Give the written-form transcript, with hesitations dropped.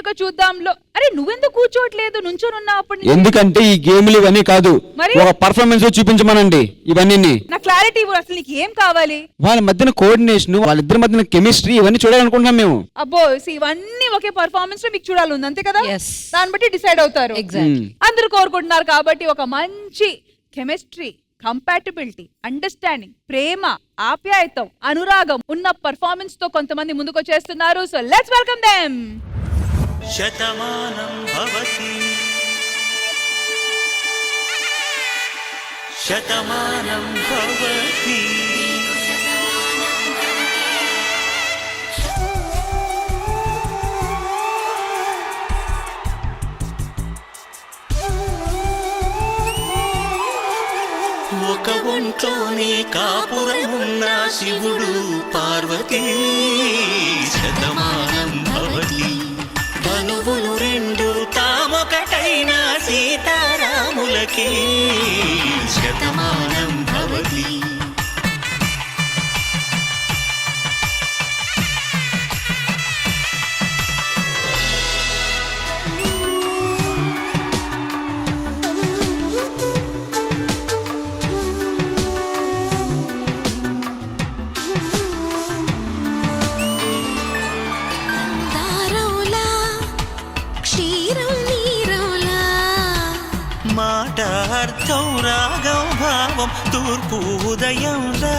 ఏంటో చూద్దాంలో. అరే నువ్వెందుకు కూర్చోట్లేదు, నుంచోనున్నా అప్పుడు? ఎందుకంటే ఈ గేమ్లు ఇవన్నీ కాదు, ఒక పర్ఫార్మెన్స్ చూపించమనండి ఇవన్నీ. నా క్లారిటీ అసలు నీకు ఏం కావాలి? వాళ్ళ మధ్యన కోఆర్డినేషన్, వాళ్ళిద్దరి మధ్యన కెమిస్ట్రీ, ఇవన్నీ చూడాలనుకుంటున్నాం మేము. అబ్బో ఇవన్నీ ఒకే పర్ఫార్మెన్స్ లో మీకు చూడాలి అంతే కదా? దాన్ని బట్టి డిసైడ్ అవుతారు. అందరూ కోరుకుంటున్నారు కాబట్టి ఒక మంచి కెమిస్ట్రీ, కంపాటబిలిటీ, అండర్స్టాండింగ్, ప్రేమ, ఆప్యాయతం, అనురాగం ఉన్న పర్ఫార్మెన్స్ తో కొంతమంది ముందుకు వచ్చేస్తున్నారు. So let's welcome them. Shatamanam Bhavati Shatamanam Bhavati ఒక ఒంట్లోనే కాపురమున్న శివుడు పార్వతీ శతమానం భవతి. ధనువులు రెండు తామొకటైన సీతారాములకి శతమానం భవతి. మాట అర్థం రాగం భావం తూర్పు ఉదయంలా